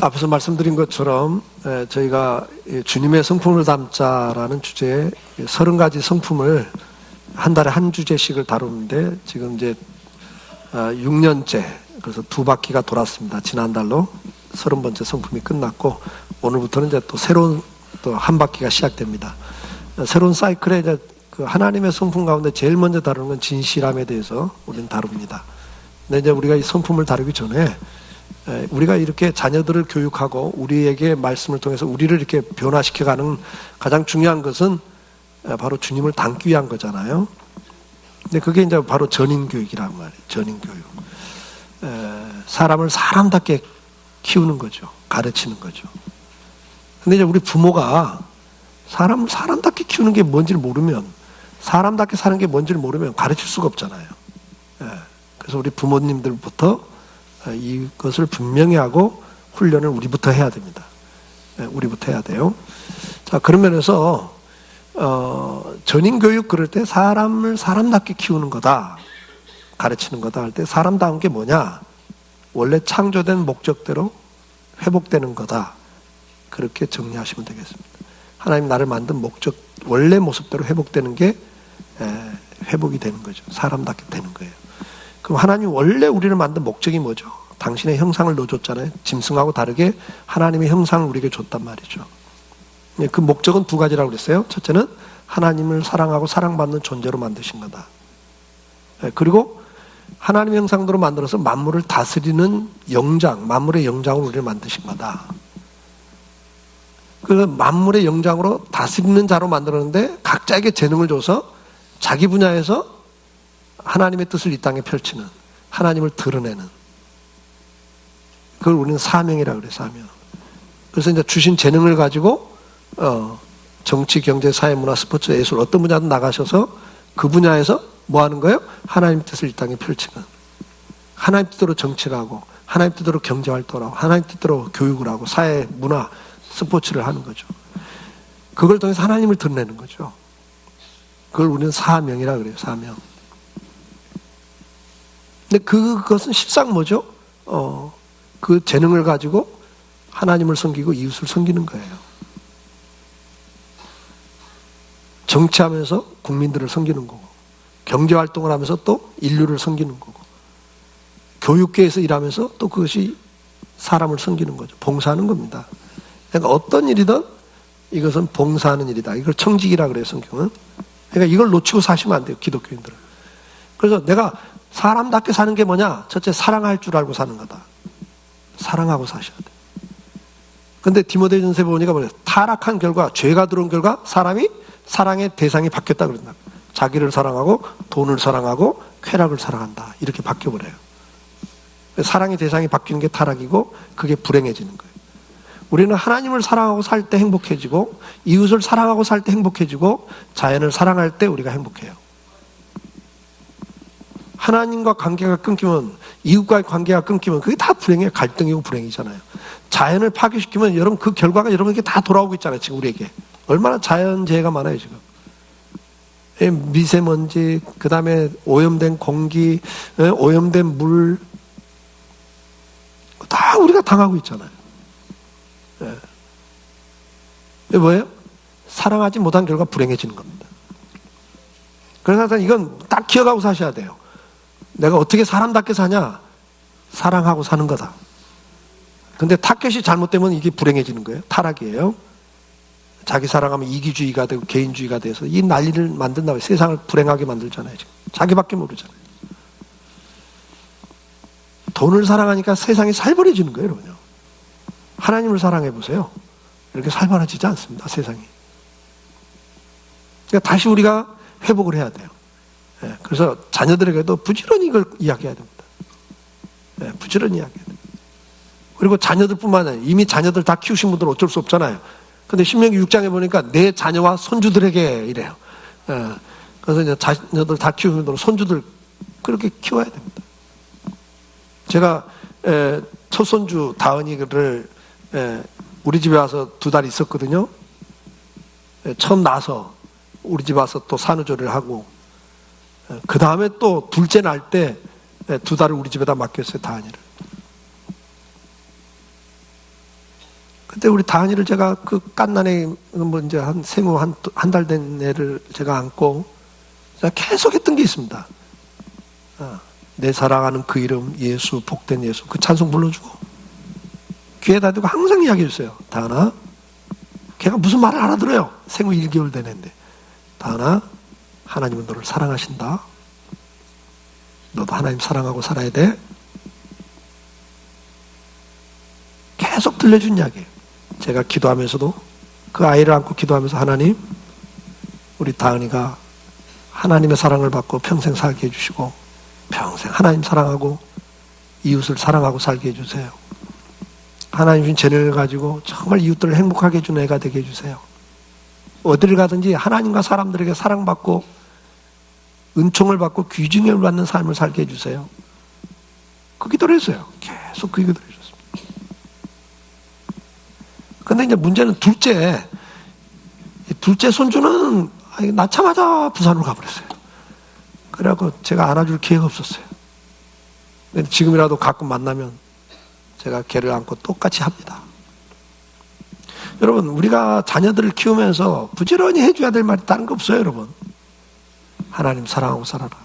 앞에서 말씀드린 것처럼 저희가 주님의 성품을 담자라는 주제에 30가지 성품을 한 달에 한 주제씩을 다루는데 지금 이제 6년째, 그래서 2바퀴가 돌았습니다. 지난달로 30번째 성품이 끝났고 오늘부터는 이제 또 새로운 또 한 바퀴가 시작됩니다. 새로운 사이클에 이제 그 하나님의 성품 가운데 제일 먼저 다루는 건 진실함에 대해서 우리는 다룹니다. 근데 이제 우리가 이 성품을 다루기 전에 우리가 이렇게 자녀들을 교육하고 우리에게 말씀을 통해서 우리를 이렇게 변화시켜가는 가장 중요한 것은 바로 주님을 닮기 위한 거잖아요. 근데 그게 이제 바로 전인교육이란 말이에요. 전인교육. 사람을 사람답게 키우는 거죠. 가르치는 거죠. 근데 이제 우리 부모가 사람을 사람답게 키우는 게 뭔지를 모르면, 사람답게 사는 게 뭔지를 모르면 가르칠 수가 없잖아요. 그래서 우리 부모님들부터 이것을 분명히 하고 훈련을 우리부터 해야 됩니다. 우리부터 해야 돼요. 자, 그런 면에서 전인교육 그럴 때 사람을 사람답게 키우는 거다, 가르치는 거다 할 때 사람다운 게 뭐냐? 원래 창조된 목적대로 회복되는 거다. 그렇게 정리하시면 되겠습니다. 하나님 나를 만든 목적, 원래 모습대로 회복되는 게 회복이 되는 거죠. 사람답게 되는 거예요. 그럼 하나님 원래 우리를 만든 목적이 뭐죠? 당신의 형상을 넣어줬잖아요. 짐승하고 다르게 하나님의 형상을 우리에게 줬단 말이죠. 그 목적은 2가지라고 그랬어요. 첫째는 하나님을 사랑하고 사랑받는 존재로 만드신 거다. 그리고 하나님의 형상대로 만들어서 만물을 다스리는 영장, 만물의 영장으로 우리를 만드신 거다. 그 만물의 영장으로 다스리는 자로 만들었는데 각자에게 재능을 줘서 자기 분야에서 하나님의 뜻을 이 땅에 펼치는, 하나님을 드러내는, 그걸 우리는 사명이라고 그래요. 사명. 그래서 이제 주신 재능을 가지고 정치, 경제, 사회, 문화, 스포츠, 예술 어떤 분야든 나가셔서 그 분야에서 뭐 하는 거예요? 하나님 뜻을 이 땅에 펼치는, 하나님 뜻대로 정치를 하고 하나님 뜻대로 경제 활동을 하고 하나님 뜻대로 교육을 하고 사회, 문화, 스포츠를 하는 거죠. 그걸 통해서 하나님을 드러내는 거죠. 그걸 우리는 사명이라고 그래요. 사명. 근데 그것은 십상 뭐죠? 그 재능을 가지고 하나님을 섬기고 이웃을 섬기는 거예요. 정치하면서 국민들을 섬기는 거고, 경제활동을 하면서 또 인류를 섬기는 거고, 교육계에서 일하면서 또 그것이 사람을 섬기는 거죠. 봉사하는 겁니다. 그러니까 어떤 일이든 이것은 봉사하는 일이다. 이걸 청직이라 그래요, 성경은. 그러니까 이걸 놓치고 사시면 안 돼요, 기독교인들은. 그래서 내가 사람답게 사는 게 뭐냐? 첫째, 사랑할 줄 알고 사는 거다. 사랑하고 사셔야 돼. 근데 디모데전서에 보니까 뭐냐? 타락한 결과, 죄가 들어온 결과 사람이 사랑의 대상이 바뀌었다 그런다. 자기를 사랑하고 돈을 사랑하고 쾌락을 사랑한다. 이렇게 바뀌어버려요. 사랑의 대상이 바뀌는 게 타락이고 그게 불행해지는 거예요. 우리는 하나님을 사랑하고 살 때 행복해지고 이웃을 사랑하고 살 때 행복해지고 자연을 사랑할 때 우리가 행복해요. 하나님과 관계가 끊기면, 이웃과의 관계가 끊기면 그게 다 불행해요. 갈등이고 불행이잖아요. 자연을 파괴시키면 여러분 그 결과가 여러분에게 다 돌아오고 있잖아요. 지금 우리에게. 얼마나 자연재해가 많아요 지금. 미세먼지, 그 다음에 오염된 공기, 오염된 물, 다 우리가 당하고 있잖아요. 이게 뭐예요? 사랑하지 못한 결과 불행해지는 겁니다. 그래서 이건 딱 기억하고 사셔야 돼요. 내가 어떻게 사람답게 사냐? 사랑하고 사는 거다. 근데 타겟이 잘못되면 이게 불행해지는 거예요. 타락이에요. 자기 사랑하면 이기주의가 되고 개인주의가 돼서 이 난리를 만든다고 세상을 불행하게 만들잖아요. 지금. 자기밖에 모르잖아요. 돈을 사랑하니까 세상이 살벌해지는 거예요, 여러분요. 하나님을 사랑해 보세요. 이렇게 살벌해지지 않습니다, 세상이. 그러니까 다시 우리가 회복을 해야 돼요. 그래서 자녀들에게도 부지런히 이걸 이야기해야 됩니다. 부지런히 이야기해야 돼요. 그리고 자녀들뿐만 아니라 이미 자녀들 다 키우신 분들은 어쩔 수 없잖아요. 근데 신명기 6장에 보니까 내 자녀와 손주들에게 이래요. 그래서 이제 자녀들 다 키우신 분들은 손주들 그렇게 키워야 됩니다. 제가 첫 손주 다은이를 우리 집에 와서 2달 있었거든요. 처음 나서 우리 집 와서 또 산후조리를 하고, 그 다음에 또 둘째 날 때 2달을 우리 집에다 맡겼어요, 다은이를. 그때 우리 다은이를 제가 그 갓난애 뭐 이제 한 생후 한 달 된 애를 제가 안고 제가 계속 했던 게 있습니다. 내 사랑하는 그 이름 예수, 복된 예수, 그 찬송 불러주고 귀에다 대고 항상 이야기해 주세요. 다은아, 걔가 무슨 말을 알아들어요. 생후 1개월 된 애인데. 다은아, 하나님은 너를 사랑하신다. 너도 하나님 사랑하고 살아야 돼. 계속 들려준 이야기예요. 제가 기도하면서도 그 아이를 안고 기도하면서 하나님, 우리 다은이가 하나님의 사랑을 받고 평생 살게 해주시고 평생 하나님 사랑하고 이웃을 사랑하고 살게 해주세요. 하나님 주신 재능을 가지고 정말 이웃들을 행복하게 해주는 애가 되게 해주세요. 어디를 가든지 하나님과 사람들에게 사랑받고 은총을 받고 귀중함을 받는 삶을 살게 해주세요. 그 기도를 했어요. 계속 그 기도를 해줬습니다. 근데 이제 문제는 둘째 손주는 낳자마자 부산으로 가버렸어요. 그래갖고 제가 안아줄 기회가 없었어요. 근데 지금이라도 가끔 만나면 제가 걔를 안고 똑같이 합니다. 여러분, 우리가 자녀들을 키우면서 부지런히 해줘야 될 말이 다른 거 없어요, 여러분. 하나님 사랑하고 살아라.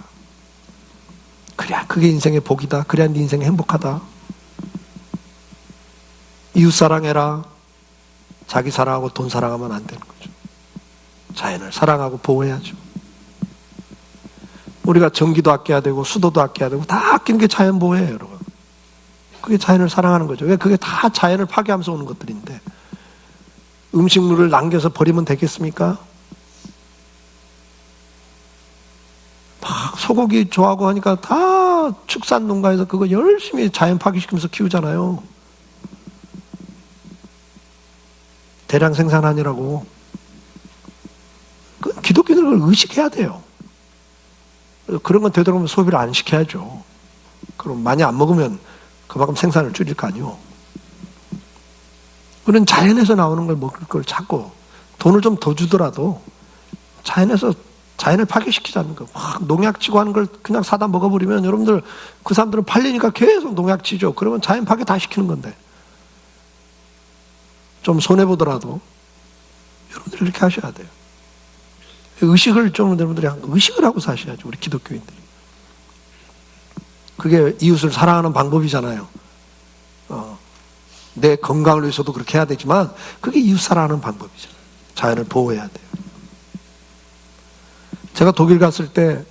그래야 그게 인생의 복이다. 그래야 네 인생이 행복하다. 이웃 사랑해라. 자기 사랑하고 돈 사랑하면 안 되는 거죠. 자연을 사랑하고 보호해야죠. 우리가 전기도 아껴야 되고 수도도 아껴야 되고 다 아끼는 게 자연 보호예요, 여러분. 그게 자연을 사랑하는 거죠. 왜? 그게 다 자연을 파괴하면서 오는 것들인데 음식물을 남겨서 버리면 되겠습니까? 막 소고기 좋아하고 하니까 다 축산 농가에서 그거 열심히 자연 파괴시키면서 키우잖아요. 대량 생산하느라고. 기독교인은 그걸 의식해야 돼요. 그런 건 되도록이면 소비를 안 시켜야죠. 그럼 많이 안 먹으면 그만큼 생산을 줄일 거 아니에요. 우리는 자연에서 나오는 걸 먹을 걸 찾고 돈을 좀 더 주더라도 자연에서 자연을 파괴시키지 않는 거. 막 농약 치고 하는 걸 그냥 사다 먹어버리면 여러분들 그 사람들은 팔리니까 계속 농약 치죠. 그러면 자연 파괴 다 시키는 건데. 좀 손해보더라도 여러분들이 그렇게 하셔야 돼요. 의식을 좀 여러분들이 의식을 하고 사셔야죠. 우리 기독교인들이. 그게 이웃을 사랑하는 방법이잖아요. 내 건강을 위해서도 그렇게 해야 되지만 그게 이웃 사랑하는 방법이잖아요. 자연을 보호해야 돼요. 제가 독일 갔을 때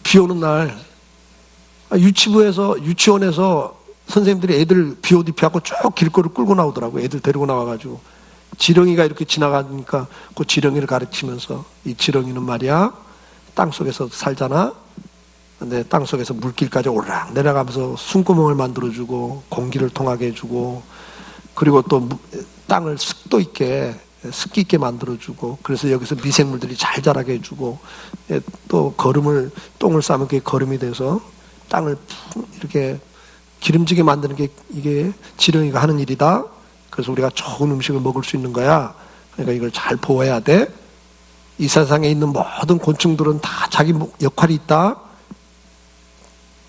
비 오는 날 유치원에서 선생님들이 애들 비옷 입혀갖고 쭉 길거리를 끌고 나오더라고요. 애들 데리고 나와가지고 지렁이가 이렇게 지나가니까 그 지렁이를 가르치면서 이 지렁이는 말이야 땅속에서 살잖아. 근데 땅속에서 물길까지 오르락 내려가면서 숨구멍을 만들어주고 공기를 통하게 해주고 그리고 또 땅을 습기 있게 만들어주고 그래서 여기서 미생물들이 잘 자라게 해주고 또 똥을 싸면 그게 거름이 돼서 땅을 이렇게 기름지게 만드는 게 이게 지렁이가 하는 일이다. 그래서 우리가 좋은 음식을 먹을 수 있는 거야. 그러니까 이걸 잘 보호해야 돼. 이 세상에 있는 모든 곤충들은 다 자기 역할이 있다.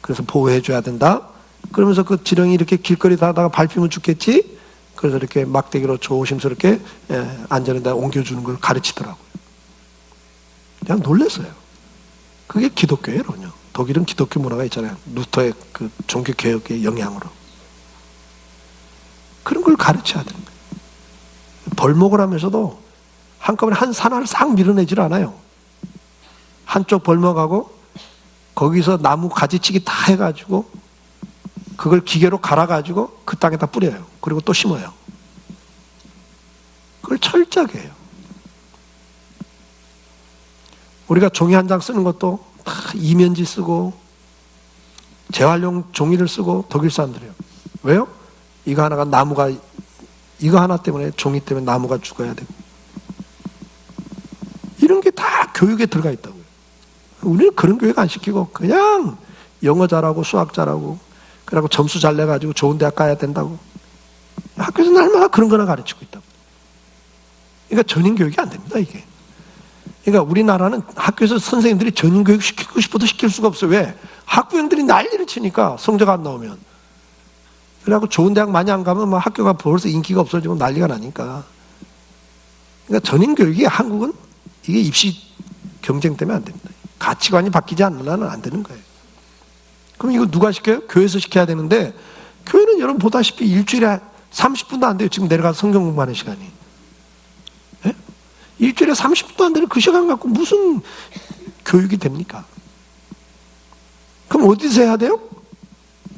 그래서 보호해줘야 된다. 그러면서 그 지렁이 이렇게 길거리 다다가 밟히면 죽겠지. 그래서 이렇게 막대기로 조심스럽게 안전에다 옮겨주는 걸 가르치더라고요. 그냥 놀랐어요. 그게 기독교예요, 그럼요. 독일은 기독교 문화가 있잖아요. 루터의 그 종교 개혁의 영향으로. 그런 걸 가르쳐야 되는 거예요. 벌목을 하면서도 한꺼번에 한 산을 싹 밀어내질 않아요. 한쪽 벌목하고 거기서 나무 가지치기 다 해가지고 그걸 기계로 갈아가지고 그 땅에다 뿌려요. 그리고 또 심어요. 그걸 철저하게 해요. 우리가 종이 한 장 쓰는 것도 다 이면지 쓰고 재활용 종이를 쓰고 독일 사람들이에요. 왜요? 이거 하나 때문에 종이 때문에 나무가 죽어야 되고 이런 게 다 교육에 들어가 있다고요. 우리는 그런 교육 안 시키고 그냥 영어 잘하고 수학 잘하고 그래갖고 점수 잘 내가지고 좋은 대학 가야 된다고 학교에서 날마다 그런 거나 가르치고 있다고. 그러니까 전인 교육이 안 됩니다, 이게. 그러니까 우리나라는 학교에서 선생님들이 전인 교육 시키고 싶어도 시킬 수가 없어요. 왜? 학부형들이 난리를 치니까 성적 안 나오면. 그래갖고 좋은 대학 많이 안 가면 뭐 학교가 벌써 인기가 없어지고 난리가 나니까. 그러니까 전인교육이 한국은 이게 입시 경쟁 때문에 안 됩니다. 가치관이 바뀌지 않으면 안 되는 거예요. 그럼 이거 누가 시켜요? 교회에서 시켜야 되는데, 교회는 여러분 보다시피 일주일에 30분도 안 돼요. 지금 내려가서 성경 공부하는 시간이. 예? 일주일에 30분도 안 되는 그 시간 갖고 무슨 교육이 됩니까? 그럼 어디서 해야 돼요?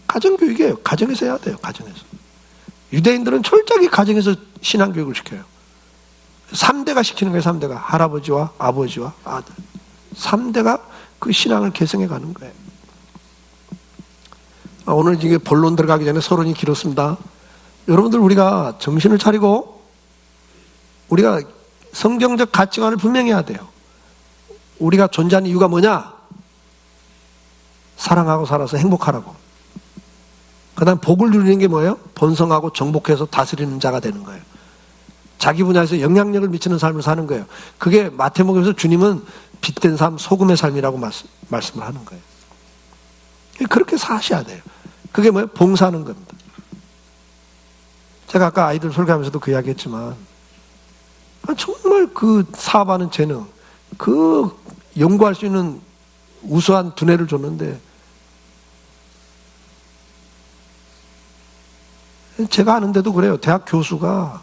가정교육이에요. 가정에서 해야 돼요. 가정에서. 유대인들은 철저하게 가정에서 신앙교육을 시켜요. 3대가 시키는 거예요. 3대가. 할아버지와 아버지와 아들. 3대가 그 신앙을 계승해 가는 거예요. 오늘 이게 본론 들어가기 전에 서론이 길었습니다. 여러분들 우리가 정신을 차리고 우리가 성경적 가치관을 분명히 해야 돼요. 우리가 존재하는 이유가 뭐냐? 사랑하고 살아서 행복하라고. 그 다음 복을 누리는 게 뭐예요? 번성하고 정복해서 다스리는 자가 되는 거예요. 자기 분야에서 영향력을 미치는 삶을 사는 거예요. 그게 마태복음에서 주님은 빛된 삶, 소금의 삶이라고 말씀을 하는 거예요. 그렇게 사셔야 돼요. 그게 뭐예요? 봉사하는 겁니다. 제가 아까 아이들 설교하면서도 그 이야기 했지만 정말 그 사업하는 재능, 그 연구할 수 있는 우수한 두뇌를 줬는데 제가 아는데도 그래요. 대학 교수가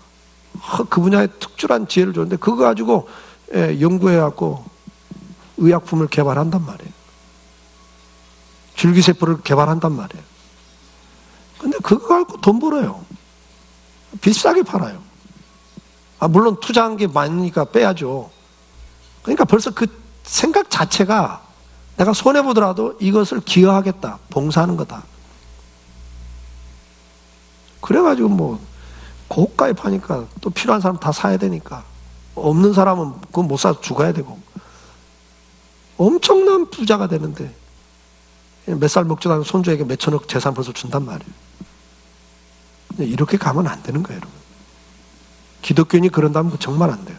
그 분야에 특출한 지혜를 줬는데 그거 가지고 연구해갖고 의약품을 개발한단 말이에요. 줄기세포를 개발한단 말이에요. 근데 그거 갖고 돈 벌어요. 비싸게 팔아요. 물론 투자한 게 많으니까 빼야죠. 그러니까 벌써 그 생각 자체가 내가 손해보더라도 이것을 기여하겠다. 봉사하는 거다. 그래가지고 뭐 고가에 파니까 또 필요한 사람 다 사야 되니까 없는 사람은 그거 못 사서 죽어야 되고 엄청난 부자가 되는데 몇 살 먹지도 않은 손주에게 몇천억 재산 벌써 준단 말이에요. 이렇게 가면 안 되는 거예요, 여러분. 기독교인이 그런다면 정말 안 돼요.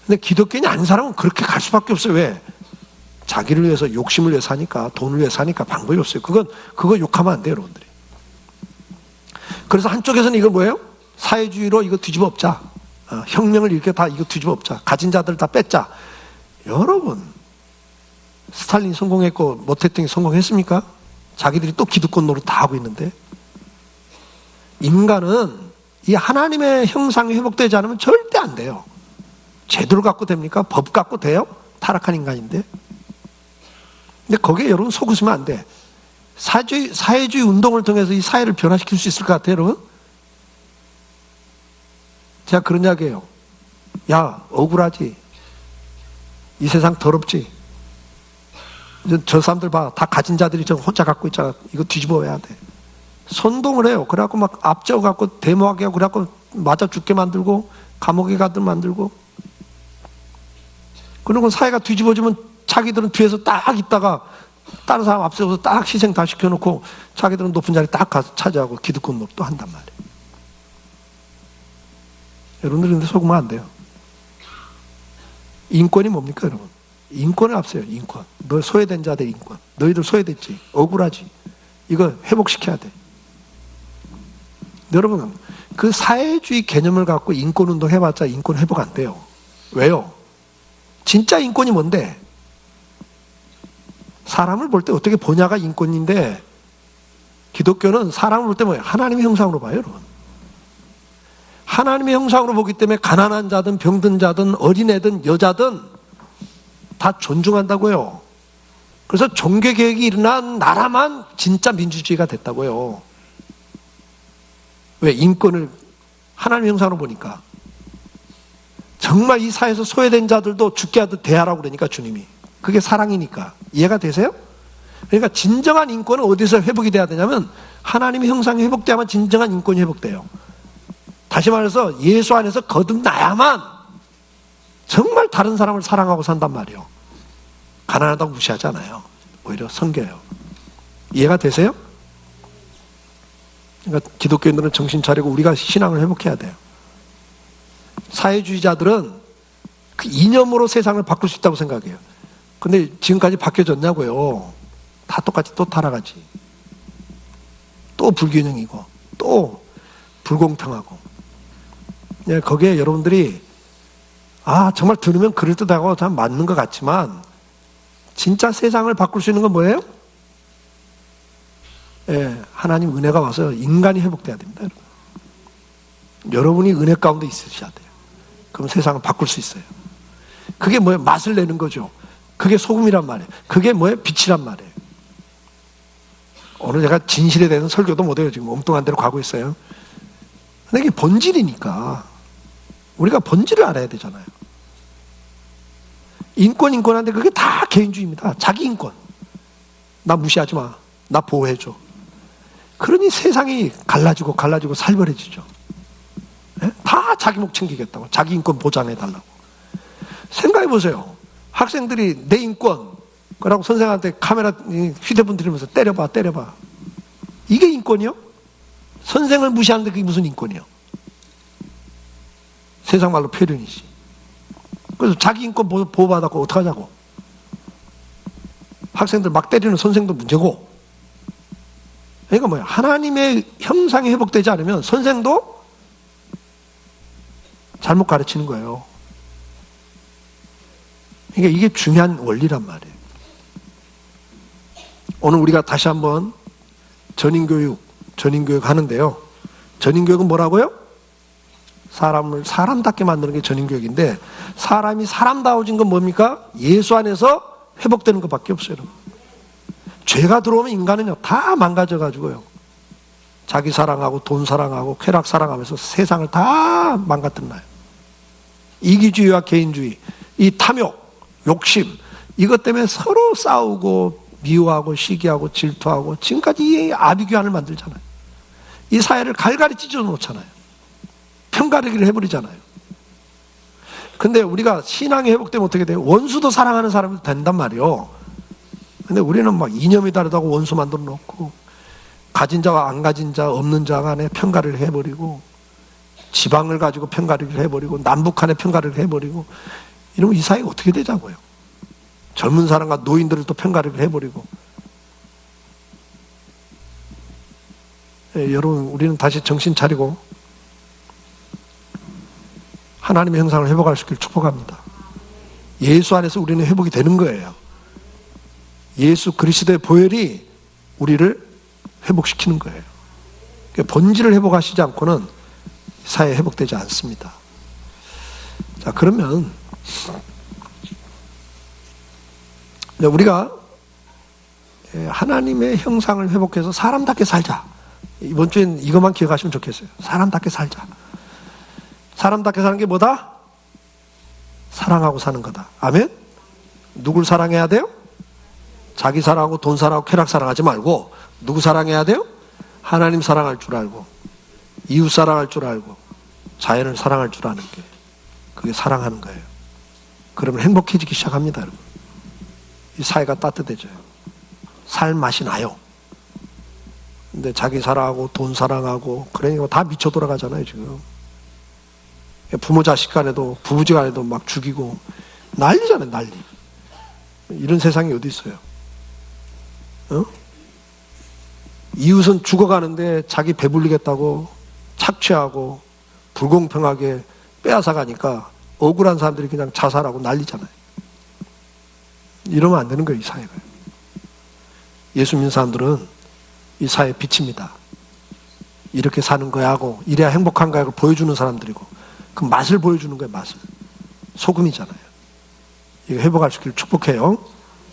근데 기독교인이 아닌 사람은 그렇게 갈 수밖에 없어요. 왜? 자기를 위해서 욕심을 위해 사니까, 돈을 위해 사니까 방법이 없어요. 그거 욕하면 안 돼요, 여러분들이. 그래서 한쪽에서는 이걸 뭐예요? 사회주의로 이거 뒤집어 엎자. 혁명을 이렇게 다 이거 뒤집어 엎자. 가진 자들 다 뺐자. 여러분, 스탈린 성공했고 모태땡이 성공했습니까? 자기들이 또 기득권 노릇 다 하고 있는데. 인간은 이 하나님의 형상이 회복되지 않으면 절대 안 돼요. 제도를 갖고 됩니까? 법 갖고 돼요? 타락한 인간인데. 근데 거기에 여러분 속으시면 안 돼. 사회주의 운동을 통해서 이 사회를 변화시킬 수 있을 것 같아요, 여러분? 제가 그런 이야기해요. 야, 억울하지? 이 세상 더럽지? 저 사람들 봐. 다 가진 자들이 저 혼자 갖고 있잖아. 이거 뒤집어야 돼. 선동을 해요. 그래갖고 막 앞져갖고 데모하게 하고 그래갖고 맞아 죽게 만들고 감옥에 가든 만들고. 그러고 사회가 뒤집어지면 자기들은 뒤에서 딱 있다가 다른 사람 앞서서 딱 희생 다 시켜놓고 자기들은 높은 자리 딱 가서 차지하고 기득권 노릇도 한단 말이에요. 여러분들 근데 속으면 안 돼요. 인권이 뭡니까, 여러분? 인권을 앞세요, 인권. 너 소외된 자들 인권. 너희들 소외됐지. 억울하지. 이거 회복시켜야 돼. 여러분, 그 사회주의 개념을 갖고 인권운동 해봤자 인권 회복 안 돼요. 왜요? 진짜 인권이 뭔데? 사람을 볼 때 어떻게 보냐가 인권인데, 기독교는 사람을 볼 때 뭐예요? 하나님의 형상으로 봐요, 여러분. 하나님의 형상으로 보기 때문에 가난한 자든 병든 자든 어린애든 여자든 다 존중한다고요. 그래서 종교개혁이 일어난 나라만 진짜 민주주의가 됐다고요. 왜? 인권을 하나님의 형상으로 보니까. 정말 이 사회에서 소외된 자들도 죽게 하듯 대하라고 그러니까 주님이. 그게 사랑이니까. 이해가 되세요? 그러니까 진정한 인권은 어디서 회복이 돼야 되냐면 하나님의 형상이 회복돼야만 진정한 인권이 회복돼요. 다시 말해서 예수 안에서 거듭나야만 정말 다른 사람을 사랑하고 산단 말이에요. 가난하다고 무시하지 않아요. 오히려 섬겨요. 이해가 되세요? 그러니까 기독교인들은 정신 차리고 우리가 신앙을 회복해야 돼요. 사회주의자들은 그 이념으로 세상을 바꿀 수 있다고 생각해요. 근데 지금까지 바뀌어졌냐고요. 다 똑같이 또 타락하지. 또 불균형이고 또 불공평하고. 예, 거기에 여러분들이 정말 들으면 그럴듯하고 참 맞는 것 같지만 진짜 세상을 바꿀 수 있는 건 뭐예요? 예, 하나님 은혜가 와서 인간이 회복돼야 됩니다. 여러분이 은혜 가운데 있으셔야 돼요. 그럼 세상을 바꿀 수 있어요. 그게 뭐예요? 맛을 내는 거죠. 그게 소금이란 말이에요. 그게 뭐예요? 빛이란 말이에요. 오늘 제가 진실에 대해서 설교도 못해요. 지금 엉뚱한 데로 가고 있어요. 근데 이게 본질이니까 우리가 본질을 알아야 되잖아요. 인권한데 그게 다 개인주의입니다. 자기 인권. 나 무시하지 마. 나 보호해줘. 그러니 세상이 갈라지고 살벌해지죠. 네? 다 자기 목 챙기겠다고. 자기 인권 보장해달라고. 생각해보세요. 학생들이 내 인권 그러고 선생한테 카메라 휴대폰 들으면서 때려봐. 이게 인권이요? 선생을 무시하는데 그게 무슨 인권이요? 세상 말로 표현이지. 그래서 자기 인권 보호받았고 어떡하자고. 학생들 막 때리는 선생도 문제고. 그러니까 뭐야? 하나님의 형상이 회복되지 않으면 선생도 잘못 가르치는 거예요. 그러니까 이게 중요한 원리란 말이에요. 오늘 우리가 다시 한번 전인교육 하는데요. 전인교육은 뭐라고요? 사람을 사람답게 만드는 게 전인교육인데, 사람이 사람다워진 건 뭡니까? 예수 안에서 회복되는 것밖에 없어요. 죄가 들어오면 인간은요 다 망가져가지고요, 자기 사랑하고 돈 사랑하고 쾌락 사랑하면서 세상을 다 망가뜨려요. 이기주의와 개인주의, 이 탐욕, 욕심, 이것 때문에 서로 싸우고 미워하고 시기하고 질투하고 지금까지 이 아비규환을 만들잖아요. 이 사회를 갈갈이 찢어 놓잖아요. 편가르기를 해버리잖아요. 근데 우리가 신앙이 회복되면 어떻게 돼요? 원수도 사랑하는 사람이 된단 말이에요. 근데 우리는 막 이념이 다르다고 원수 만들어 놓고, 가진 자와 안 가진 자, 없는 자 간에 편가르기를 해버리고, 지방을 가지고 편가르기를 해버리고, 남북한에 편가르기를 해버리고, 이러면 이 사회가 어떻게 되자고요? 젊은 사람과 노인들을 또 편가르기를 해버리고. 예, 여러분, 우리는 다시 정신 차리고 하나님의 형상을 회복할 수 있기를 축복합니다. 예수 안에서 우리는 회복이 되는 거예요. 예수 그리스도의 보혈이 우리를 회복시키는 거예요. 본질을 회복하시지 않고는 사회 회복되지 않습니다. 자, 그러면 우리가 하나님의 형상을 회복해서 사람답게 살자. 이번 주엔 이것만 기억하시면 좋겠어요. 사람답게 살자. 사람답게 사는 게 뭐다? 사랑하고 사는 거다. 아멘? 누굴 사랑해야 돼요? 자기 사랑하고 돈 사랑하고 쾌락 사랑하지 말고 누구 사랑해야 돼요? 하나님 사랑할 줄 알고, 이웃 사랑할 줄 알고, 자연을 사랑할 줄 아는 게, 그게 사랑하는 거예요. 그러면 행복해지기 시작합니다, 여러분. 이 사회가 따뜻해져요. 살 맛이 나요. 근데 자기 사랑하고 돈 사랑하고 그러니까 다 미쳐 돌아가잖아요, 지금. 부모 자식 간에도, 부부지 간에도 막 죽이고 난리잖아요, 난리. 이런 세상이 어디 있어요? 이웃은 죽어가는데 자기 배불리겠다고 착취하고 불공평하게 빼앗아 가니까 억울한 사람들이 그냥 자살하고 난리잖아요. 이러면 안 되는 거예요, 이 사회가. 예수 믿는 사람들은 이 사회의 빛입니다. 이렇게 사는 거야 하고, 이래야 행복한 거야 하고 보여주는 사람들이고, 그 맛을 보여주는 거예요, 맛을. 소금이잖아요. 이거 회복할 수 있기를 축복해요.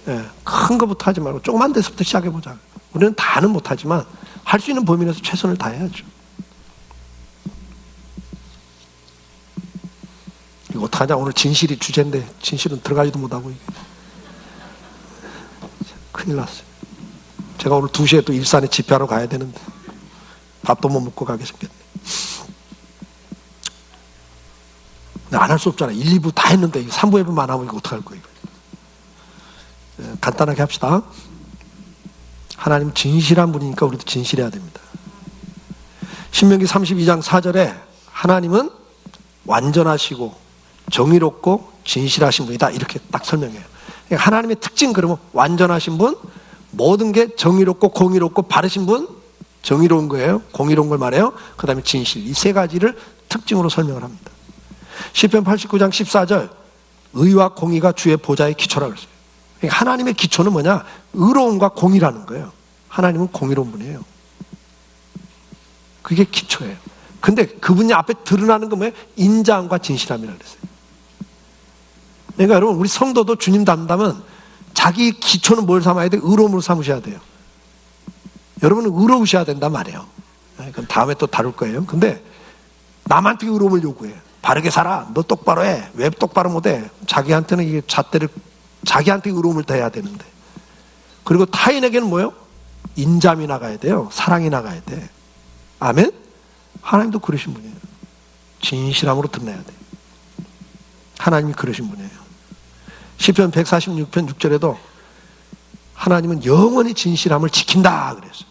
예, 큰 거부터 하지 말고 조그만 데서부터 시작해보자. 우리는 다는 못하지만 할 수 있는 범위 내에서 최선을 다해야죠. 이거 어떡하냐, 오늘 진실이 주제인데 진실은 들어가지도 못하고 이게. 큰일 났어요. 제가 오늘 2시에 또 일산에 집회하러 가야 되는데 밥도 못 먹고 가게 생겼네. 안 할 수 없잖아. 1, 2부 다 했는데 3부 예배만 하면 이거 어떡할 거예요? 간단하게 합시다. 하나님 진실한 분이니까 우리도 진실해야 됩니다. 신명기 32장 4절에 하나님은 완전하시고 정의롭고 진실하신 분이다, 이렇게 딱 설명해요. 하나님의 특징, 그러면 완전하신 분, 모든 게 정의롭고 공의롭고 바르신 분, 정의로운 거예요. 공의로운 걸 말해요. 그 다음에 진실. 이 세 가지를 특징으로 설명을 합니다. 시편 89장 14절 의와 공의가 주의 보좌의 기초라고 그랬어요. 그러니까 하나님의 기초는 뭐냐? 의로움과 공의라는 거예요. 하나님은 공의로운 분이에요. 그게 기초예요. 근데 그분이 앞에 드러나는 건 뭐예요? 인자함과 진실함이라고 그랬어요. 그러니까 여러분 우리 성도도 주님 닮다면 자기 기초는 뭘 삼아야 돼? 의로움으로 삼으셔야 돼요. 여러분은 의로우셔야 된단 말이에요. 그건 다음에 또 다룰 거예요. 근데 남한테 의로움을 요구해. 바르게 살아. 너 똑바로 해. 왜 똑바로 못해? 자기한테는 이게 잣대를 자기한테 의로움을 더해야 되는데. 그리고 타인에게는 뭐예요? 인자함이 나가야 돼요. 사랑이 나가야 돼. 아멘? 하나님도 그러신 분이에요. 진실함으로 드러내야 돼. 하나님이 그러신 분이에요. 시편 146편 6절에도 하나님은 영원히 진실함을 지킨다 그랬어요.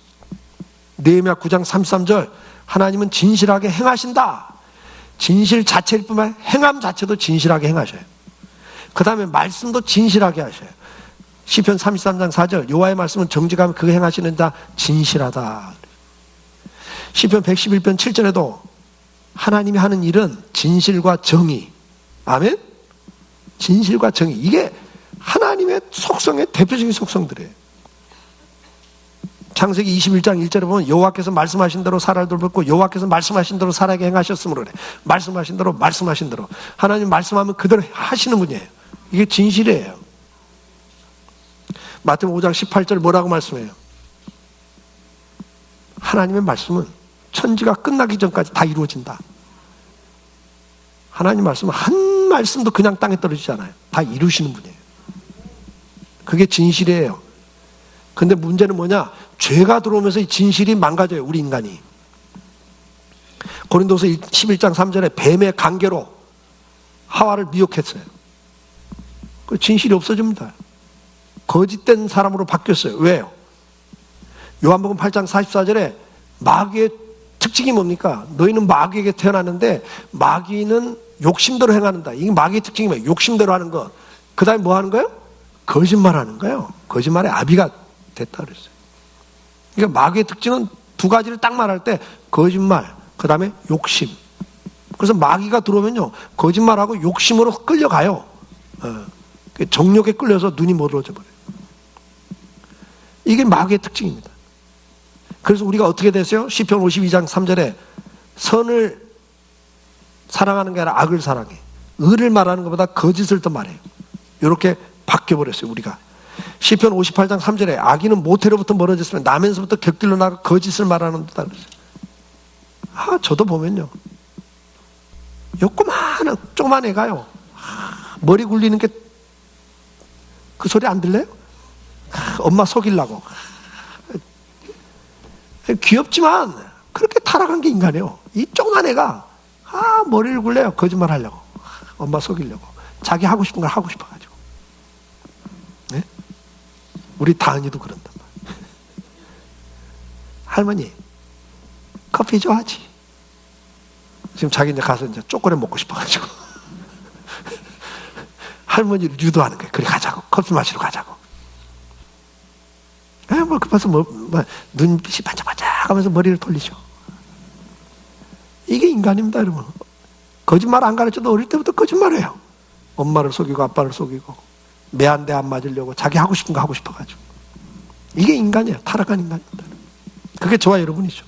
느헤미야 9장 33절 하나님은 진실하게 행하신다. 진실 자체일 뿐만 아니라 행함 자체도 진실하게 행하셔요. 그 다음에 말씀도 진실하게 하셔요. 시편 33장 4절 여호와의 말씀은 정직하면 그 행하시는 자 진실하다. 시편 111편 7절에도 하나님이 하는 일은 진실과 정의. 아멘? 진실과 정의. 이게 하나님의 속성의 대표적인 속성들이에요. 창세기 21장 1절에 보면 여호와께서 말씀하신 대로 사라를 돌봤고 여호와께서 말씀하신 대로 사라에게 행하셨으므로 그래. 말씀하신 대로 말씀하신 대로. 하나님 말씀하면 그대로 하시는 분이에요. 이게 진실이에요. 마태복음 5장 18절 뭐라고 말씀해요? 하나님의 말씀은 천지가 끝나기 전까지 다 이루어진다. 하나님 말씀은 한 말씀도 그냥 땅에 떨어지지 않아요. 다 이루시는 분이에요. 그게 진실이에요. 근데 문제는 뭐냐? 죄가 들어오면서 이 진실이 망가져요. 우리 인간이. 고린도서 11장 3절에 뱀의 관계로 하와를 미혹했어요. 그 진실이 없어집니다. 거짓된 사람으로 바뀌었어요. 왜요? 요한복음 8장 44절에 마귀의 특징이 뭡니까? 너희는 마귀에게 태어났는데 마귀는 욕심대로 행하는다. 이게 마귀의 특징이 뭐예요? 욕심대로 하는 것. 그 다음에 뭐 하는 거예요? 거짓말하는 거예요. 거짓말의 아비가 됐다 그랬어요. 그러니까 마귀의 특징은 두 가지를 딱 말할 때 거짓말, 그 다음에 욕심. 그래서 마귀가 들어오면요 거짓말하고 욕심으로 끌려가요. 정욕에 끌려서 눈이 못 어져 버려요. 이게 마귀의 특징입니다. 그래서 우리가 어떻게 됐어요? 시편 52장 3절에 선을 사랑하는 게 아니라 악을 사랑해. 의를 말하는 것보다 거짓을 더 말해요. 이렇게 바뀌어버렸어요 우리가. 시편 58장 3절에 악인은 모태로부터 멀어졌으면 나면서부터 곁길로 나가 거짓을 말하는 듯 하는 거죠. 저도 보면요 조그만 애가요 머리 굴리는 게 그 소리 안 들려요? 엄마 속이려고. 귀엽지만 그렇게 타락한 게 인간이에요. 이 조그만 애가 머리를 굴려요. 거짓말 하려고. 엄마 속이려고. 자기 하고 싶은 걸 하고 싶어가지고. 네? 우리 다은이도 그런단 말이에요. 할머니 커피 좋아하지? 지금 자기 이제 가서 이제 초콜릿 먹고 싶어가지고 할머니를 유도하는 거예요. 그래 가자고. 커피 마시러 가자고. 뭐 급해서 눈빛이 반짝반짝 하면서 머리를 돌리죠. 이게 인간입니다 여러분. 거짓말 안 가르쳐도 어릴 때부터 거짓말해요. 엄마를 속이고 아빠를 속이고 매 한 대 안 맞으려고 자기 하고 싶은 거 하고 싶어가지고. 이게 인간이에요. 타락한 인간입니다. 그게 저와 여러분이죠.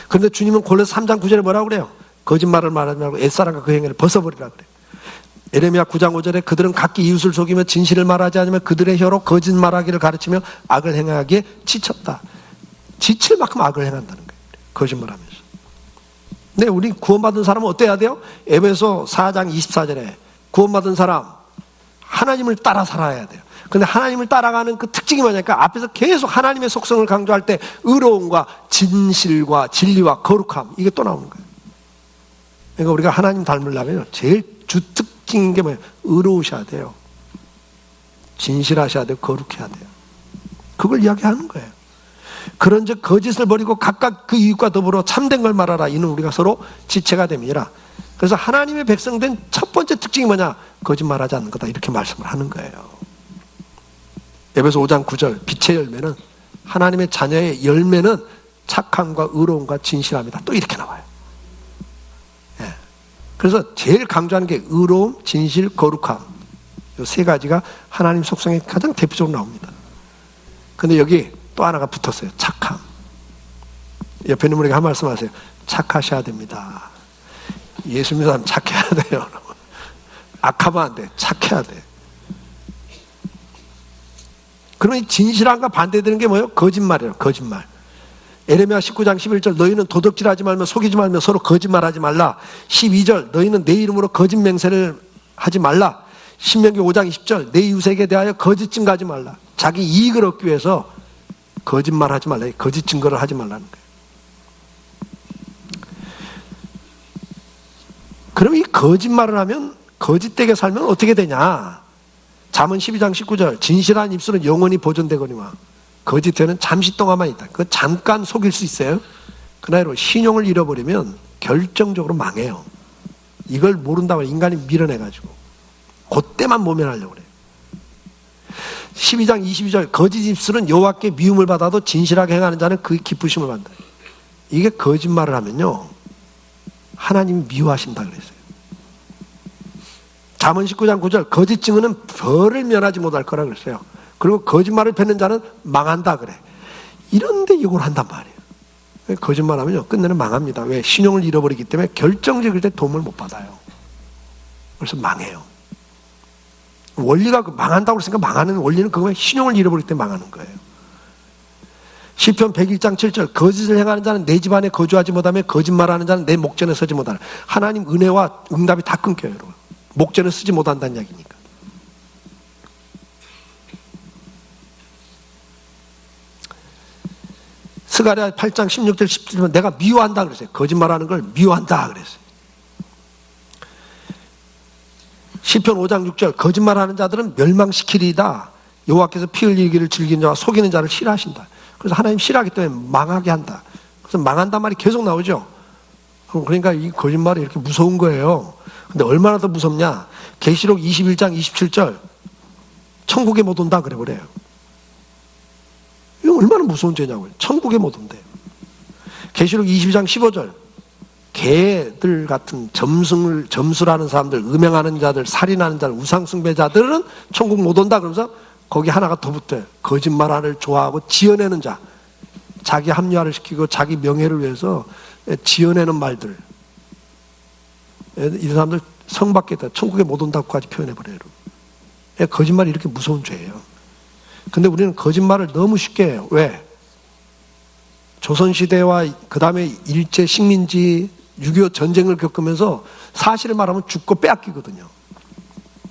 그런데 주님은 골로새 3장 9절에 뭐라고 그래요? 거짓말을 말하지 말고 옛사람과 그 행위를 벗어버리라 그래요. 예레미야 9장 5절에 그들은 각기 이웃을 속이며 진실을 말하지 않으며 그들의 혀로 거짓말하기를 가르치며 악을 행하기에 지쳤다. 지칠 만큼 악을 행한다는 거예요. 거짓말하면서. 네, 우리 구원받은 사람은 어때야 돼요? 에베소 4장 24절에 구원받은 사람 하나님을 따라 살아야 돼요. 근데 하나님을 따라가는 그 특징이 뭐냐니까 앞에서 계속 하나님의 속성을 강조할 때 의로움과 진실과 진리와 거룩함 이게 또 나오는 거예요. 그러니까 우리가 하나님 닮으려면 제일 주특징인 게 뭐예요? 의로우셔야 돼요. 진실하셔야 돼요. 거룩해야 돼요. 그걸 이야기하는 거예요. 그런즉 거짓을 버리고 각각 그 이웃과 더불어 참된 걸 말하라. 이는 우리가 서로 지체가 됨이라. 그래서 하나님의 백성된 첫 번째 특징이 뭐냐? 거짓말하지 않는 거다. 이렇게 말씀을 하는 거예요. 에베소 5장 9절 빛의 열매는 하나님의 자녀의 열매는 착함과 의로움과 진실함이다. 또 이렇게 나와요. 예. 그래서 제일 강조하는 게 의로움, 진실, 거룩함. 이 세 가지가 하나님 속성에 가장 대표적으로 나옵니다. 근데 여기 또 하나가 붙었어요. 착함. 옆에 있는 분에게 한 말씀 하세요. 착하셔야 됩니다. 예수 믿는 사람 착해야 돼요. 악하면 안 돼. 착해야 돼. 그러면 이 진실함과 반대되는 게 뭐예요? 거짓말이에요. 거짓말. 에레미야 19장 11절 너희는 도둑질하지 말며 속이지 말며 서로 거짓말하지 말라. 12절 너희는 내 이름으로 거짓 맹세를 하지 말라. 신명기 5장 20절 내 이웃에게 대하여 거짓 증거하지 말라. 자기 이익을 얻기 위해서 거짓말하지 말라. 거짓 증거를 하지 말라는 거예요. 그럼 이 거짓말을 하면 거짓되게 살면 어떻게 되냐? 잠언 12장 19절 진실한 입술은 영원히 보존되거니와 거짓되는 잠시 동안만 있다. 그 잠깐 속일 수 있어요. 그나저나 신용을 잃어버리면 결정적으로 망해요. 이걸 모른다고 인간이 밀어내가지고 그때만 모면하려고 그래요. 12장 22절 거짓 입술은 여호와께 미움을 받아도 진실하게 행하는 자는 그 기쁘심을 받는다. 이게 거짓말을 하면요 하나님이 미워하신다 그랬어요. 잠언 19장 9절 거짓 증언은 벌을 면하지 못할 거라 그랬어요. 그리고 거짓말을 뱉는 자는 망한다 그래. 이런데 이걸 한단 말이에요. 거짓말하면요 끝내는 망합니다. 왜? 신용을 잃어버리기 때문에 결정적일 때 도움을 못 받아요. 그래서 망해요. 원리가 망한다고 했으니까 망하는 원리는 그거면 신용을 잃어버릴 때 망하는 거예요. 시편 101장 7절 거짓을 행하는 자는 내 집안에 거주하지 못하며 거짓말하는 자는 내 목전에 서지 못하라. 하나님 은혜와 응답이 다 끊겨요. 여러분. 목전에 쓰지 못한다는 이야기니까. 스가랴 8장 16절 17절 내가 미워한다 그랬어요. 거짓말하는 걸 미워한다 그랬어요. 시편 5장 6절 거짓말하는 자들은 멸망시키리이다. 여호와께서 피 흘리기를 즐기는 자와 속이는 자를 싫어하신다. 그래서 하나님 싫어하기 때문에 망하게 한다. 그래서 망한단 말이 계속 나오죠. 그러니까 이 거짓말이 이렇게 무서운 거예요. 근데 얼마나 더 무섭냐? 계시록 21장 27절 천국에 못 온다 그래 버려요. 이거 얼마나 무서운 죄냐고요. 천국에 못 온대요. 계시록 22장 15절 개들 같은 점수라는 사람들, 음행하는 자들, 살인하는 자들, 우상숭배자들은 천국 못 온다 그러면서 거기 하나가 더 붙어요. 거짓말을 좋아하고 지어내는 자, 자기 합리화를 시키고 자기 명예를 위해서 지어내는 말들, 이 사람들 성 받겠다, 천국에 못 온다고까지 표현해버려요. 거짓말이 이렇게 무서운 죄예요. 근데 우리는 거짓말을 너무 쉽게 해요. 왜? 조선시대와 그 다음에 일제 식민지 6.25 전쟁을 겪으면서 사실을 말하면 죽고 빼앗기거든요.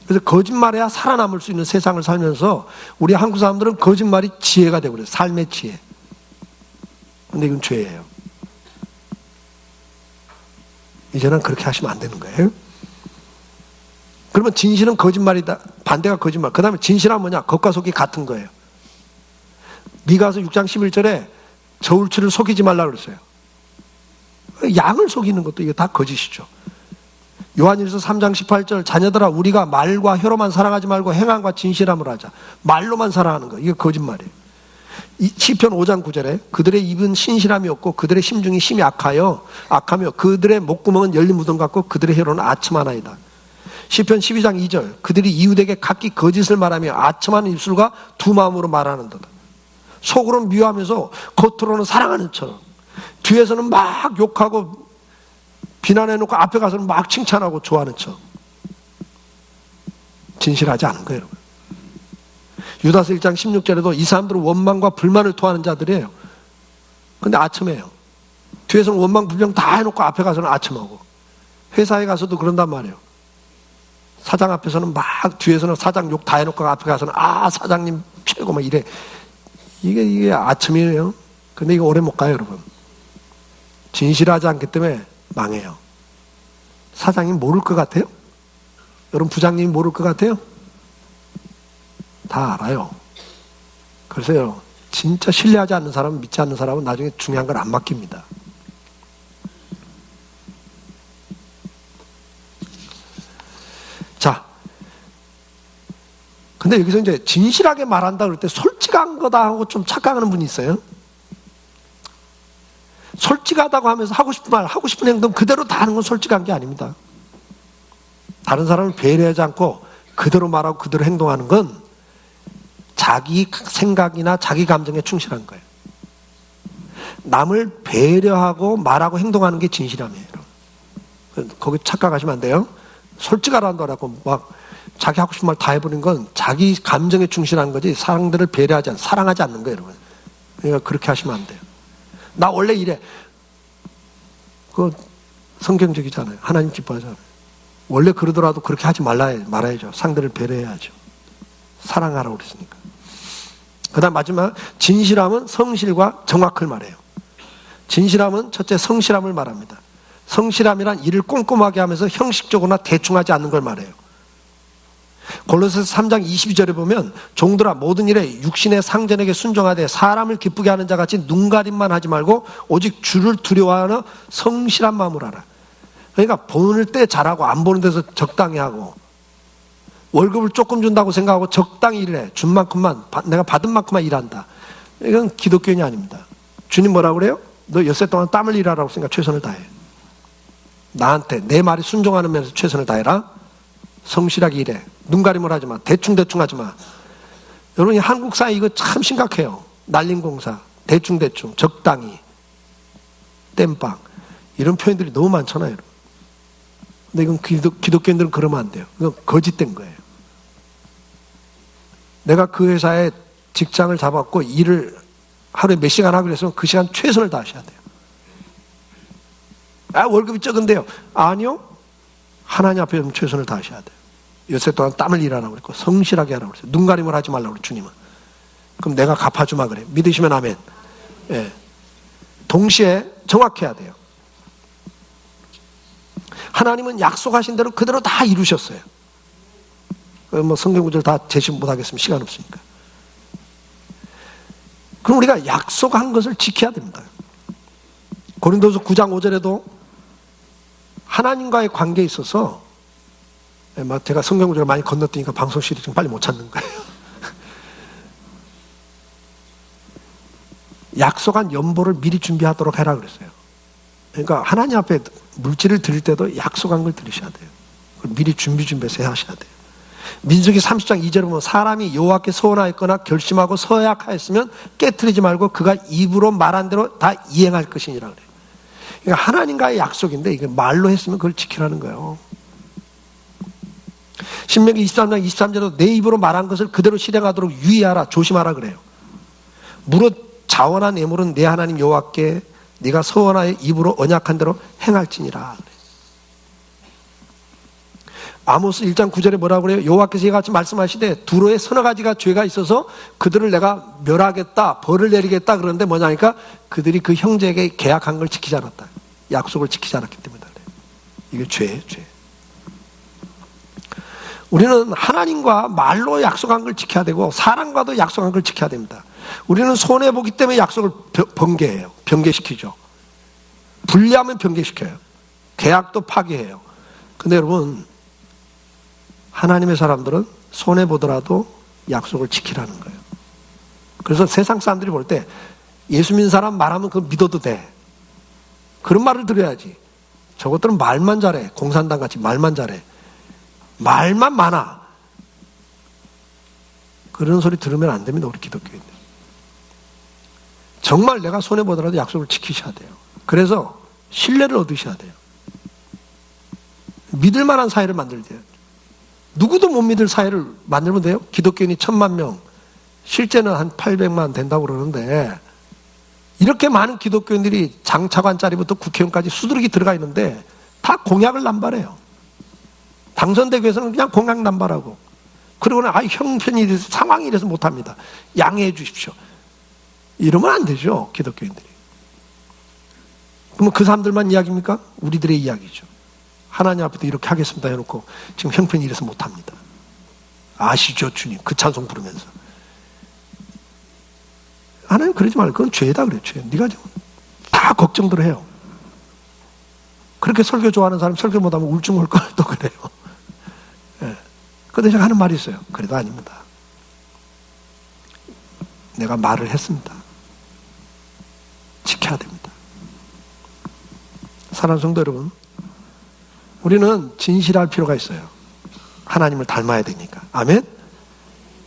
그래서 거짓말해야 살아남을 수 있는 세상을 살면서 우리 한국 사람들은 거짓말이 지혜가 되어버려요. 삶의 지혜. 근데 이건 죄예요. 이제는 그렇게 하시면 안 되는 거예요. 그러면 진실은 거짓말이다. 반대가 거짓말. 그 다음에 진실은 뭐냐? 겉과 속이 같은 거예요. 미가서 6장 11절에 저울추를 속이지 말라 그랬어요. 양을 속이는 것도 이게 다 거짓이죠. 요한일서 3장 18절 자녀들아 우리가 말과 혀로만 사랑하지 말고 행함과 진실함을 하자. 말로만 사랑하는 거 이게 거짓말이에요. 시편 5장 9절에 그들의 입은 신실함이 없고 그들의 심중이 심히 악하며 그들의 목구멍은 열린 무덤 같고 그들의 혀로는 아첨 하나이다. 시편 12장 2절 그들이 이웃에게 각기 거짓을 말하며 아첨하는 입술과 두 마음으로 말하는도다. 속으로는 미워하면서 겉으로는 사랑하는 처럼 뒤에서는 막 욕하고 비난해놓고 앞에 가서는 막 칭찬하고 좋아하는 척. 진실하지 않은 거예요, 여러분. 유다서 1장 16절에도 이 사람들은 원망과 불만을 토하는 자들이에요. 근데 아첨해요. 뒤에서는 원망 불평 다 해놓고 앞에 가서는 아첨하고. 회사에 가서도 그런단 말이에요. 사장 앞에서는 막 뒤에서는 사장 욕 다 해놓고 앞에 가서는 아 사장님 최고 막 이래. 이게 아첨이에요. 근데 이거 오래 못 가요, 여러분. 진실하지 않기 때문에 망해요. 사장님 모를 것 같아요? 여러분 부장님이 모를 것 같아요? 다 알아요. 그래서요, 진짜 신뢰하지 않는 사람은 믿지 않는 사람은 나중에 중요한 걸 안 맡깁니다. 자, 근데 여기서 이제 진실하게 말한다 그럴 때 솔직하게 솔직한 거다 하고 좀 착각하는 분이 있어요. 솔직하다고 하면서 하고 싶은 말, 하고 싶은 행동 그대로 다 하는 건 솔직한 게 아닙니다. 다른 사람을 배려하지 않고 그대로 말하고 그대로 행동하는 건 자기 생각이나 자기 감정에 충실한 거예요. 남을 배려하고 말하고 행동하는 게 진실함이에요. 거기 착각하시면 안 돼요. 솔직하라고 막 자기 하고 싶은 말 다 해버리는 건 자기 감정에 충실한 거지 사람들을 배려하지 않는, 사랑하지 않는 거예요, 여러분. 그러니까 그렇게 하시면 안 돼요. 나 원래 이래. 그거 성경적이잖아요. 하나님 기뻐하잖아요. 원래 그러더라도 그렇게 하지 말아야죠. 상대를 배려해야죠. 사랑하라고 그랬으니까. 그 다음 마지막, 진실함은 성실과 정확을 말해요. 진실함은 첫째 성실함을 말합니다. 성실함이란 일을 꼼꼼하게 하면서 형식적으로나 대충 하지 않는 걸 말해요. 골로새서 3장 22절에 보면 종들아 모든 일에 육신의 상전에게 순종하되 사람을 기쁘게 하는 자같이 눈가림만 하지 말고 오직 주를 두려워하는 성실한 마음으로 하라. 그러니까 보는 때 잘하고 안 보는 데서 적당히 하고 월급을 조금 준다고 생각하고 적당히 일해. 준 만큼만, 내가 받은 만큼만 일한다. 이건 기독교인이 아닙니다. 주님 뭐라고 그래요? 너 엿새 동안 땀을 일하라고 생각 최선을 다해. 나한테 내 말이 순종하는 면에서 최선을 다해라. 성실하게 일해. 눈가림을 하지 마. 대충대충 하지 마. 여러분, 한국 사회 이거 참 심각해요. 날림공사, 대충대충, 적당히, 땜빵 이런 표현들이 너무 많잖아요. 여러분. 근데 이건 기독교인들은 그러면 안 돼요. 이건 거짓된 거예요. 내가 그 회사에 직장을 잡았고 일을 하루에 몇 시간 하기로 했으면 그 시간 최선을 다하셔야 돼요. 아, 월급이 적은데요. 아니요. 하나님 앞에 최선을 다하셔야 돼요. 엿새 동안 땀을 일하라고 그랬고 성실하게 하라고 그랬어요. 눈가림을 하지 말라고 그랬어요. 주님은. 그럼 내가 갚아주마 그래요. 믿으시면 아멘. 예. 동시에 정확해야 돼요. 하나님은 약속하신 대로 그대로 다 이루셨어요. 뭐 성경 구절 다 제시 못하겠으면 시간 없으니까. 그럼 우리가 약속한 것을 지켜야 됩니다. 고린도서 9장 5절에도 하나님과의 관계에 있어서 제가 성경 구절을 많이 건너뛰니까 방송 시리 좀 빨리 못 찾는 거예요. 약속한 연보를 미리 준비하도록 해라 그랬어요. 그러니까 하나님 앞에 물질을 드릴 때도 약속한 걸 드리셔야 돼요. 미리 준비해서 하셔야 돼요. 민수기 30장 2절에 보면 사람이 여호와께 서원하였거나 결심하고 서약하였으면 깨트리지 말고 그가 입으로 말한 대로 다 이행할 것이니라 그래요. 그러니까 하나님과의 약속인데 이게 말로 했으면 그걸 지키라는 거예요. 신명기 23장 23절에도 내 입으로 말한 것을 그대로 실행하도록 유의하라, 조심하라 그래요. 무릇 자원한 예물은 내 하나님 여호와께 네가 서원하여 입으로 언약한 대로 행할지니라. 아모스 1장 9절에 뭐라고 그래요? 여호와께서 이같이 말씀하시되 두로에 서너 가지가 죄가 있어서 그들을 내가 멸하겠다, 벌을 내리겠다 그러는데 뭐냐니까 그들이 그 형제에게 계약한 걸 지키지 않았다. 약속을 지키지 않았기 때문이다. 이게 죄예요, 죄. 우리는 하나님과 말로 약속한 걸 지켜야 되고 사람과도 약속한 걸 지켜야 됩니다. 우리는 손해보기 때문에 약속을 번개해요. 변개시키죠. 불리하면 변개시켜요. 계약도 파기해요. 근데 여러분, 하나님의 사람들은 손해보더라도 약속을 지키라는 거예요. 그래서 세상 사람들이 볼 때 예수 믿는 사람 말하면 그거 믿어도 돼. 그런 말을 들어야지. 저것들은 말만 잘해. 공산당 같이 말만 잘해. 말만 많아. 그런 소리 들으면 안 됩니다. 우리 기독교인들. 정말 내가 손해보더라도 약속을 지키셔야 돼요. 그래서 신뢰를 얻으셔야 돼요. 믿을 만한 사회를 만들어야 돼요. 누구도 못 믿을 사회를 만들면 돼요. 기독교인이 1000만 명, 실제는 한 800만 된다고 그러는데 이렇게 많은 기독교인들이 장차관 자리부터 국회의원까지 수두룩이 들어가 있는데 다 공약을 남발해요. 당선되기 위해서는 그냥 공약 남발하고 그러고는 형편이 이래서 상황이 이래서 못합니다. 양해해 주십시오. 이러면 안 되죠. 기독교인들이. 그러면 그 사람들만 이야기입니까? 우리들의 이야기죠. 하나님 앞에도 이렇게 하겠습니다 해놓고 지금 형편이 이래서 못합니다. 아시죠 주님? 그 찬송 부르면서. 하나님 그러지 말고 그건 죄다 그래요. 죄. 네가 지금 다 걱정들 해요. 그렇게 설교 좋아하는 사람 설교 못하면 우울증 올 걸 또 그래요. 예. 그 대신 하는 말이 있어요. 그래도 아닙니다. 내가 말을 했습니다. 지켜야 됩니다. 사랑하는 성도 여러분, 우리는 진실할 필요가 있어요. 하나님을 닮아야 되니까. 아멘?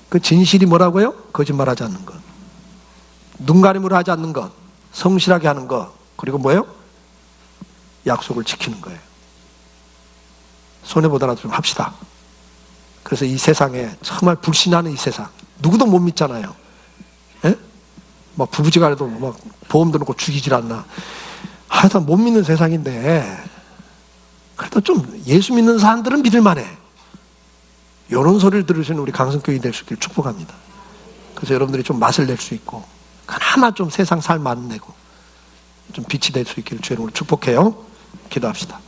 그 진실이 뭐라고요? 거짓말하지 않는 것, 눈가림으로 하지 않는 것, 성실하게 하는 것, 그리고 뭐예요? 약속을 지키는 거예요. 손해보더라도 좀 합시다. 그래서 이 세상에 정말 불신하는 이 세상, 누구도 못 믿잖아요. 예? 막 부부지간에도 막 보험도 넣고 죽이질 않나. 하여튼 못 믿는 세상인데, 그래도 좀 예수 믿는 사람들은 믿을만해. 이런 소리를 들으시는 우리 강성교회 될 수 있기를 축복합니다. 그래서 여러분들이 좀 맛을 낼 수 있고, 하나만 좀 세상 살 맛내고, 좀 빛이 될 수 있기를 주의 이름으로 축복해요. 기도합시다.